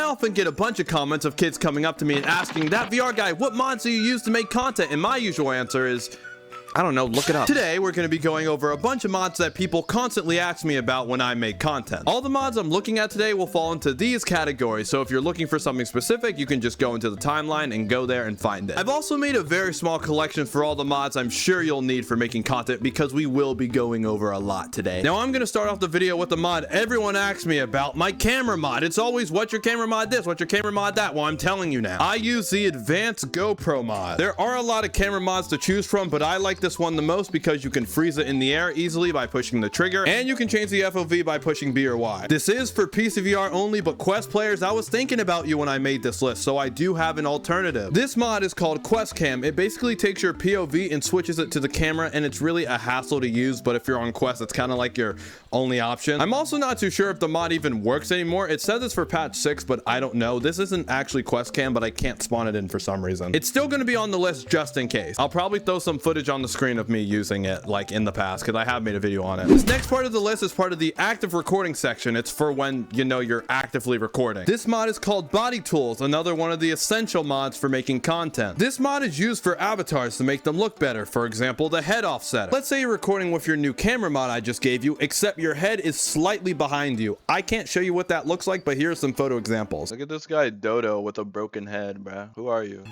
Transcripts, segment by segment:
often get a bunch of comments of kids coming up to me and asking, "That VR guy, what mods do you use to make content?" And my usual answer is, I don't know, look it up. Today, we're going to be going over a bunch of mods that people constantly ask me about when I make content. All the mods I'm looking at today will fall into these categories, so if you're looking for something specific, you can just go into the timeline and go there and find it. I've also made a very small collection for all the mods I'm sure you'll need for making content because we will be going over a lot today. Now, I'm going to start off the video with the mod everyone asks me about, my camera mod. It's always, what's your camera mod this? What's your camera mod that? Well, I'm telling you now. I use the Advanced GoPro mod. There are a lot of camera mods to choose from, but I like this one the most because you can freeze it in the air easily by pushing the trigger, and you can change the FOV by pushing B or Y. This is for PC VR only, but Quest players, I was thinking about you when I made this list, so I do have an alternative. This mod is called Quest Cam. It basically takes your POV and switches it to the camera, and it's really a hassle to use, but if you're on Quest, it's kind of like your only option. I'm also not too sure if the mod even works anymore. It says it's for patch 6, but I don't know. This isn't actually Quest Cam, but I can't spawn it in for some reason. It's still going to be on the list just in case. I'll probably throw some footage on the screen of me using it like in the past because I have made a video on it. This next part of the list is part of the active recording section. It's for when you know you're actively recording. This mod is called Body Tools, another one of the essential mods for making content. This mod is used for avatars to make them look better. For example, the head offset. Let's say you're recording with your new camera mod I just gave you, except your head is slightly behind you. I can't show you what that looks like, but here are some photo examples. Look at this guy Dodo with a broken head, bruh. Who are you?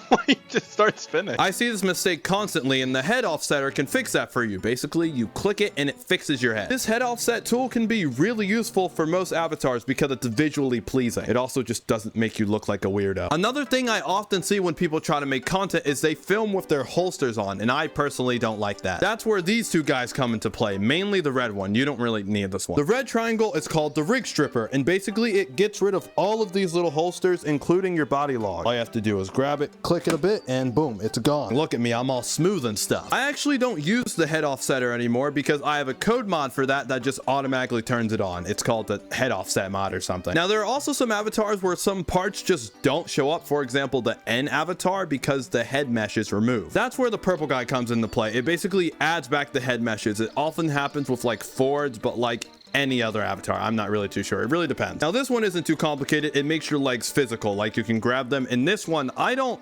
Why you just start spinning? I see this mistake constantly, and the head offsetter can fix that for you. Basically, you click it and it fixes your head. This head offset tool can be really useful for most avatars because it's visually pleasing. It also just doesn't make you look like a weirdo. Another thing I often see when people try to make content is they film with their holsters on, and I personally don't like that. That's where these two guys come into play, mainly the red one. You don't really need this one. The red triangle is called the rig stripper, and basically it gets rid of all of these little holsters, including your body log. All you have to do is grab it, click it a bit, and boom, it's gone. Look at me, I'm all smooth and stuff. I actually don't use the head offsetter anymore because I have a code mod for that just automatically turns it on. It's called the head offset mod or something. Now, there are also some avatars where some parts just don't show up. For example, the N avatar, because the head mesh is removed. That's where the purple guy comes into play. It basically adds back the head meshes. It often happens with like Fords, but like any other avatar, I'm not really too sure. It really depends. Now, this one isn't too complicated. It makes your legs physical, like you can grab them. In this one, I don't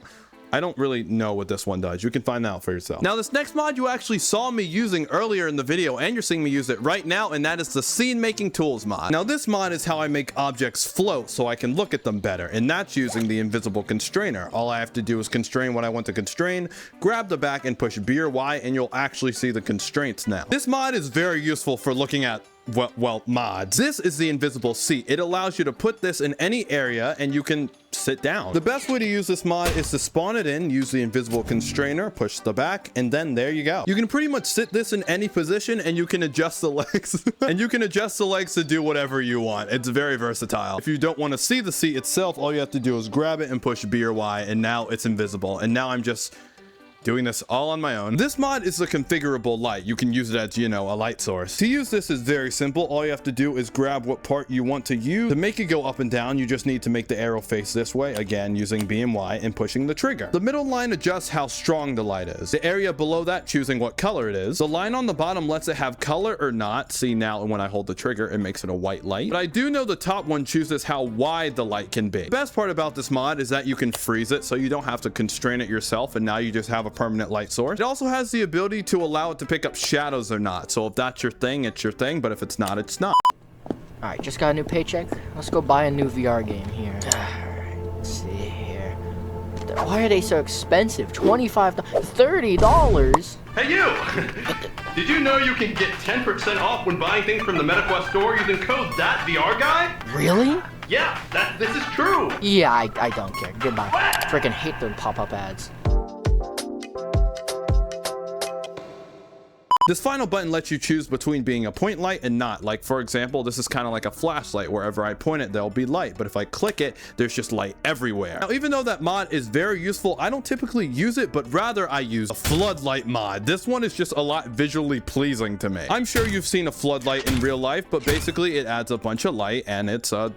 really know what this one does. You can find out for yourself. Now, this next mod you actually saw me using earlier in the video, and you're seeing me use it right now, and that is the Scene Making Tools mod. Now, this mod is how I make objects float so I can look at them better, and that's using the invisible constrainer. All I have to do is constrain what I want to constrain, grab the back, and push B or Y, and you'll actually see the constraints now. This mod is very useful for looking at well, mods. This is the invisible seat. It allows you to put this in any area and you can sit down. The best way to use this mod is to spawn it in, use the invisible constrainer, push the back, and then there you go. You can pretty much sit this in any position and you can adjust the legs and you can adjust the legs to do whatever you want. It's very versatile. If you don't want to see the seat itself, all you have to do is grab it and push B or Y, and now it's invisible. And now I'm just doing this all on my own. This mod is a configurable light. You can use it as, you know, a light source. To use this is very simple. All you have to do is grab what part you want to use. To make it go up and down, you just need to make the arrow face this way, again, using B and Y and pushing the trigger. The middle line adjusts how strong the light is. The area below that, choosing what color it is. The line on the bottom lets it have color or not. See, now when I hold the trigger, it makes it a white light. But I do know the top one chooses how wide the light can be. The best part about this mod is that you can freeze it, so you don't have to constrain it yourself, and now you just have a permanent light source. It also has the ability to allow it to pick up shadows or not. So if that's your thing, it's your thing, but if it's not, it's not. Alright, just got a new paycheck. Let's go buy a new VR game here. Alright, let's see here. Why are they so expensive? $25, $30? Hey you! Did you know you can get 10% off when buying things from the MetaQuest store using code ThatVRGuy? Really? Yeah, this is true. Yeah, I don't care. Goodbye. Freaking hate their pop-up ads. This final button lets you choose between being a point light and not. Like, for example, this is kind of like a flashlight. Wherever I point it, there'll be light. But if I click it, there's just light everywhere. Now, even though that mod is very useful, I don't typically use it, but rather I use a floodlight mod. This one is just a lot visually pleasing to me. I'm sure you've seen a floodlight in real life, but basically it adds a bunch of light and it's a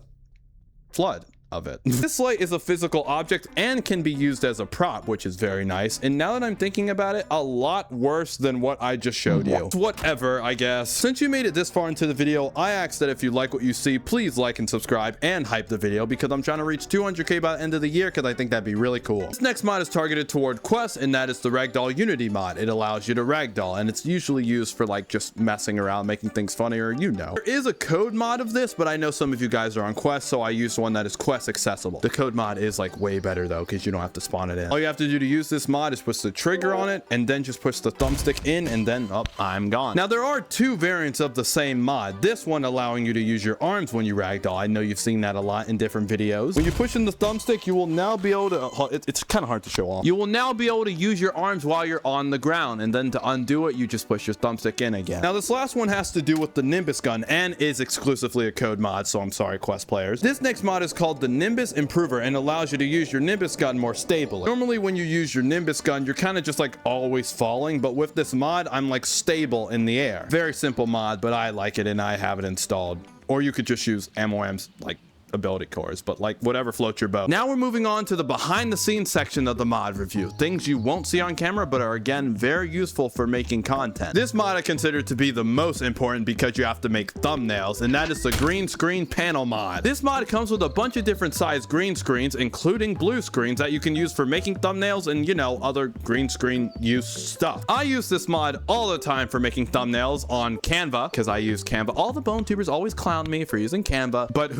flood. of it. This light is a physical object and can be used as a prop, which is very nice. And now that I'm thinking about it, a lot worse than what I just showed you. Whatever, I guess. Since you made it this far into the video, I ask that if you like what you see, please like and subscribe and hype the video, because I'm trying to reach 200k by the end of the year, because I think that'd be really cool. This next mod is targeted toward quests, and that is the Ragdoll Utility mod. It allows you to ragdoll, and it's usually used for like just messing around, making things funnier, you know. There is a code mod of this, but I know some of you guys are on quests, so I used one that is quest accessible. The code mod is like way better though, because you don't have to spawn it in. All you have to do to use this mod is push the trigger on it, and then just push the thumbstick in, and then I'm gone. Now there are two variants of the same mod. This one allowing you to use your arms when you ragdoll. I know you've seen that a lot in different videos. When you push in the thumbstick, you will now be able to, it's kind of hard to show off. You will now be able to use your arms while you're on the ground, and then to undo it, you just push your thumbstick in again. Now this last one has to do with the Nimbus gun and is exclusively a code mod, so I'm sorry quest players. This next mod is called the NimbusImprover and allows you to use your Nimbus gun more stably. Normally when you use your Nimbus gun, you're kind of just like always falling, but with this mod, I'm like stable in the air. Very simple mod, but I like it and I have it installed. Or you could just use Ammoam's like ability cores, but like whatever floats your boat. Now we're moving on to the behind the scenes section of the mod review. Things you won't see on camera, but are again very useful for making content. This mod I consider to be the most important because you have to make thumbnails, and that is the Greenscreen Panel mod. This mod comes with a bunch of different size green screens, including blue screens that you can use for making thumbnails and, you know, other green screen use stuff. I use this mod all the time for making thumbnails on Canva, because I use Canva. All the bone tubers always clown me for using Canva, but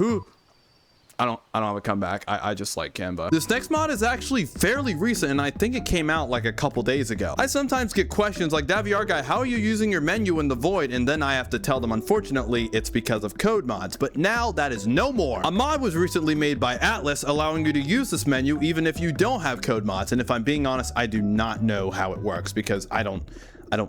I don't have a comeback. I just like Canva. This next mod is actually fairly recent, and I think it came out like a couple days ago. I sometimes get questions like, that VR guy, how are you using your menu in the void? And then I have to tell them, unfortunately, it's because of code mods. But now that is no more. A mod was recently made by Atlas, allowing you to use this menu even if you don't have code mods. And if I'm being honest, I do not know how it works because I don't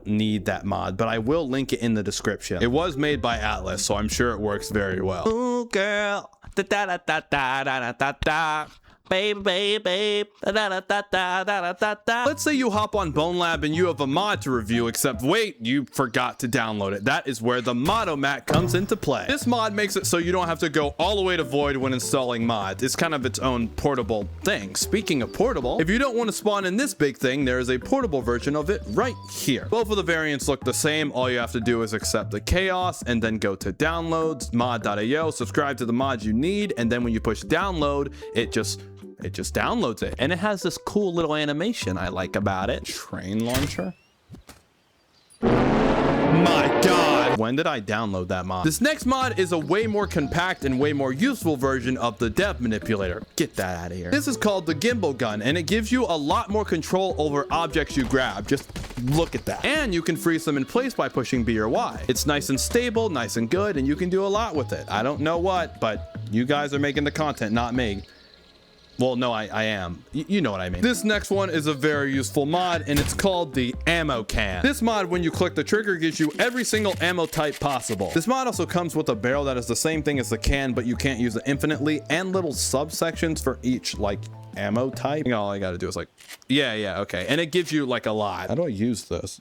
need that mod, but I will link it in the description. It was made by Atlas, so I'm sure it works very well. Ooh, girl. Da da da da da da da da. Baby, baby, da da da da da da da. Let's say you hop on BONELAB and you have a mod to review, except wait, you forgot to download it. That is where the Modomat comes into play. This mod makes it so you don't have to go all the way to void when installing mods. It's kind of its own portable thing. Speaking of portable, if you don't want to spawn in this big thing, there is a portable version of it right here. Both of the variants look the same. All you have to do is accept the chaos and then go to downloads, mod.io, subscribe to the mods you need, and then when you push download, it just downloads it, and it has this cool little animation I like about it. Train launcher. My God, when did I download that mod? This next mod is a way more compact and way more useful version of the dev manipulator. Get that out of here. This is called the gimbal gun, and it gives you a lot more control over objects you grab. Just look at that. And you can freeze them in place by pushing B or Y. It's nice and stable, nice and good, and you can do a lot with it. I don't know what, but you guys are making the content, not me. Well, no, I am. You know what I mean. This next one is a very useful mod, and it's called the ammo can. This mod, when you click the trigger, gives you every single ammo type possible. This mod also comes with a barrel that is the same thing as the can, but you can't use it infinitely, and little subsections for each, like, ammo type. You know, all I gotta do is like, yeah, okay. And it gives you, like, a lot. How do I use this?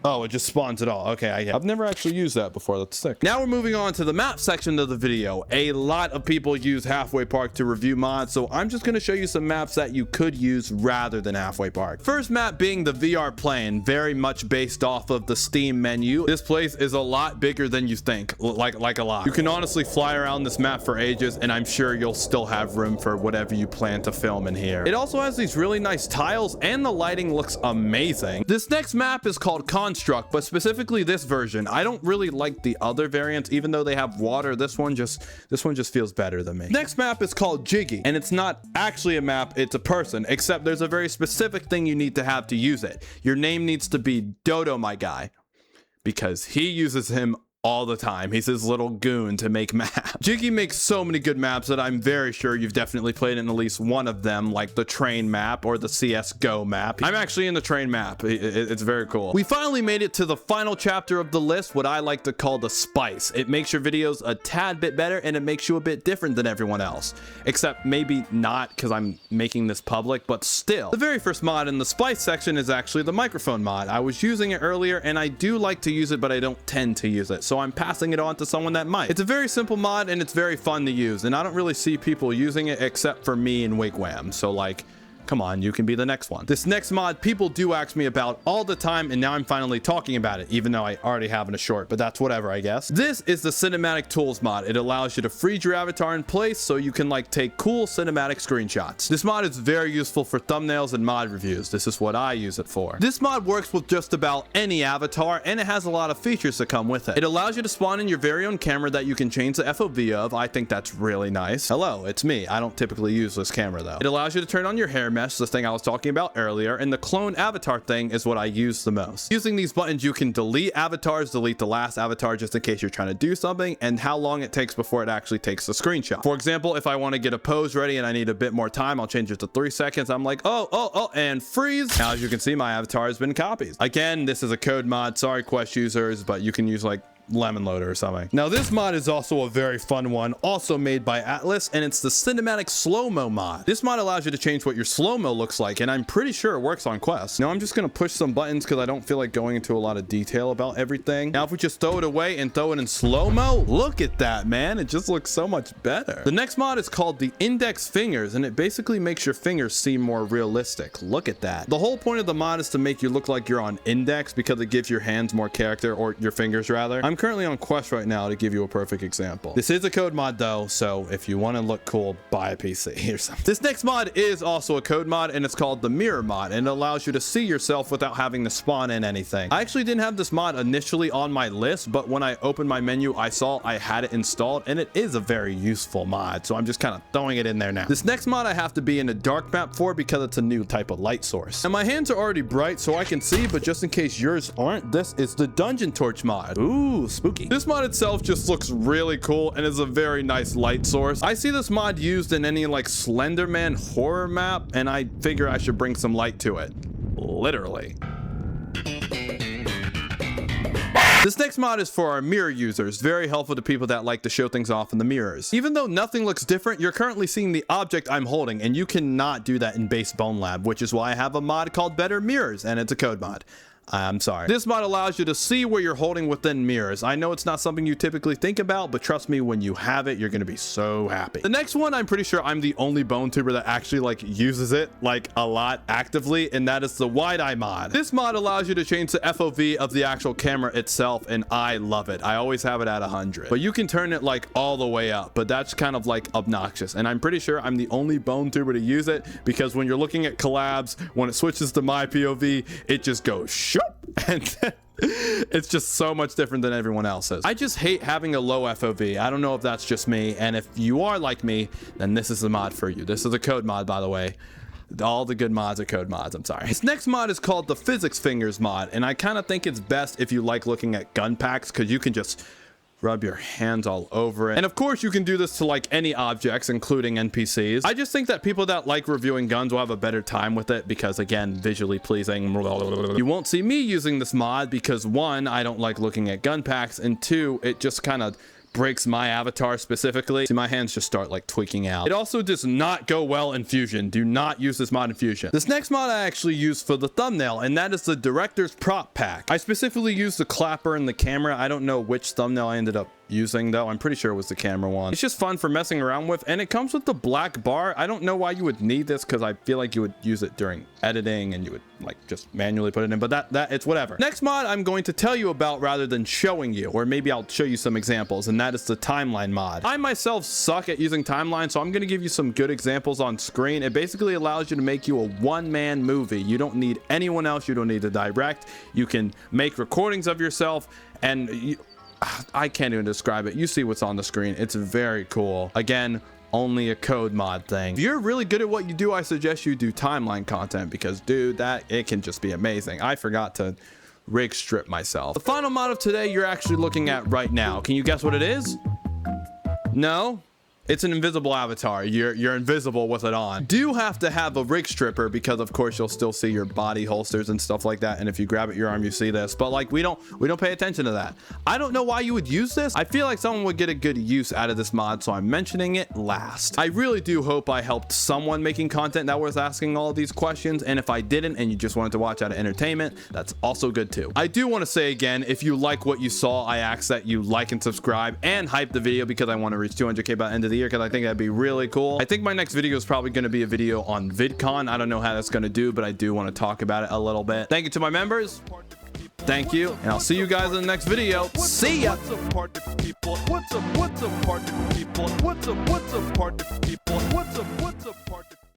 Oh, it just spawns it all. Okay, I've never actually used that before. That's sick. Now we're moving on to the map section of the video. A lot of people use Halfway Park to review mods, so I'm just going to show you some maps that you could use rather than Halfway Park. First map being the VrPlane, very much based off of the Steam menu. This place is a lot bigger than you think, like a lot. You can honestly fly around this map for ages, and I'm sure you'll still have room for whatever you plan to film in here. It also has these really nice tiles, and the lighting looks amazing. This next map is called Construct, but specifically this version. I don't really like the other variants, even though they have water. This one just feels better than me. Next map is called Jiggy, and it's not actually a map, it's a person, except there's a very specific thing you need to have to use it. Your name needs to be Dodo, my guy, because he uses him all the time. He's his little goon to make maps. Jiggy makes so many good maps that I'm very sure you've definitely played in at least one of them, like the train map or the CSGO map. I'm actually in the train map. It's very cool. We finally made it to the final chapter of the list, what I like to call the spice. It makes your videos a tad bit better, and it makes you a bit different than everyone else. Except maybe not, because I'm making this public, but still. The very first mod in the spice section is actually the microphone mod. I was using it earlier, and I do like to use it, but I don't tend to use it. so I'm passing it on to someone that might. It's a very simple mod and it's very fun to use, and I don't really see people using it except for me and Wigwam. So like, come on, you can be the next one. This next mod people do ask me about all the time, and now I'm finally talking about it, even though I already have in a short, but that's whatever, I guess. This is the cinematic tools mod. It allows you to freeze your avatar in place so you can like take cool cinematic screenshots. This mod is very useful for thumbnails and mod reviews. This is what I use it for. This mod works with just about any avatar, and it has a lot of features that come with it. It allows you to spawn in your very own camera that you can change the FOV of. I think that's really nice. Hello, it's me. I don't typically use this camera though. It allows you to turn on your hair mesh, the thing I was talking about earlier, and the clone avatar thing is what I use the most. Using these buttons, you can delete avatars, delete the last avatar just in case you're trying to do something, and how long it takes before it actually takes the screenshot. For example, if I want to get a pose ready and I need a bit more time, I'll change it to 3 seconds. I'm like, oh, and freeze. Now, as you can see, my avatar has been copied. Again, this is a code mod. Sorry, Quest users, but you can use like lemon loader or something. Now this mod is also a very fun one, also made by Atlas, and it's the cinematic slow-mo mod. This mod allows you to change what your slow-mo looks like, and I'm pretty sure it works on Quest. Now I'm just gonna push some buttons because I don't feel like going into a lot of detail about everything. Now if we just throw it away and throw it in slow-mo, look at that, man. It just looks so much better. The next mod is called the index fingers, and it basically makes your fingers seem more realistic. Look at that. The whole point of the mod is to make you look like you're on index because it gives your hands more character, or your fingers rather. I'm currently on Quest right now to give you a perfect example. This is a code mod though, so if you want to look cool, buy a PC or something. This next mod is also a code mod, and it's called the mirror mod, and it allows you to see yourself without having to spawn in anything. I actually didn't have this mod initially on my list, but when I opened my menu, I saw I had it installed, and it is a very useful mod, so I'm just kind of throwing it in there now. This next mod I have to be in a dark map for because it's a new type of light source. And my hands are already bright so I can see, but just in case yours aren't, this is the dungeon torch mod. Ooh, spooky. This mod itself just looks really cool and is a very nice light source. I see this mod used in any like Slenderman horror map, and I figure I should bring some light to it. Literally. This next mod is for our mirror users, very helpful to people that like to show things off in the mirrors. Even though nothing looks different, you're currently seeing the object I'm holding, and you cannot do that in base BONELAB, which is why I have a mod called Better Mirrors, and it's a code mod. I'm sorry. This mod allows you to see where you're holding within mirrors. I know it's not something you typically think about, but trust me, when you have it, you're going to be so happy. The next one, I'm pretty sure I'm the only bone tuber that actually like uses it like a lot actively, and that is the wide eye mod. This mod allows you to change the FOV of the actual camera itself, and I love it. I always have it at 100, but you can turn it like all the way up, but that's kind of like obnoxious, and I'm pretty sure I'm the only bone tuber to use it, because when you're looking at collabs, when it switches to my POV, it just goes shoop, and it's just so much different than everyone else's. I just hate having a low FOV. I don't know if that's just me, and if you are like me, then this is the mod for you. This is a code mod, by the way. All the good mods are code mods. I'm sorry. This next mod is called the physics fingers mod, and I kind of think it's best if you like looking at gun packs, because you can just rub your hands all over it. And of course you can do this to like any objects, including NPCs. I just think that people that like reviewing guns will have a better time with it because, again, visually pleasing. You won't see me using this mod because, one, I don't like looking at gun packs, and two, it just kind of breaks my avatar specifically. See, my hands just start like tweaking out. It also does not go well in Fusion. Do not use this mod in Fusion. This next mod I actually use for the thumbnail, and that is the director's prop pack. I specifically use the clapper and the camera. I don't know which thumbnail I ended up using though. I'm pretty sure it was the camera one. It's just fun for messing around with, and it comes with the black bar. I don't know why you would need this, because I feel like you would use it during editing and you would like just manually put it in, but that it's whatever. Next mod I'm going to tell you about rather than showing you, or maybe I'll show you some examples, and that is the timeline mod. I myself suck at using timeline, so I'm going to give you some good examples on screen. It basically allows you to make you a one-man movie. You don't need anyone else. You don't need to direct. You can make recordings of yourself, and I can't even describe it. You see what's on the screen. It's very cool. Again, only a code mod thing. If you're really good at what you do, I suggest you do timeline content, because dude, it can just be amazing. I forgot to rig strip myself. The final mod of today you're actually looking at right now. Can you guess what it is? No? It's an invisible avatar. You're invisible with it on. Do have to have a rig stripper because of course you'll still see your body holsters and stuff like that. And if you grab at your arm, you see this. But like we don't pay attention to that. I don't know why you would use this. I feel like someone would get a good use out of this mod, so I'm mentioning it last. I really do hope I helped someone making content that was asking all of these questions. And if I didn't and you just wanted to watch out of entertainment, that's also good too. I do want to say again, if you like what you saw, I ask that you like and subscribe and hype the video because I want to reach 200K by the end of the year because I think that'd be really cool. I think my next video is probably going to be a video on VidCon. I don't know how that's going to do, but I do want to talk about it a little bit. Thank you to my members. Thank you, and I'll see you guys in the next video. See ya. What's up, party people? What's up, party people? What's up, party people? What's up,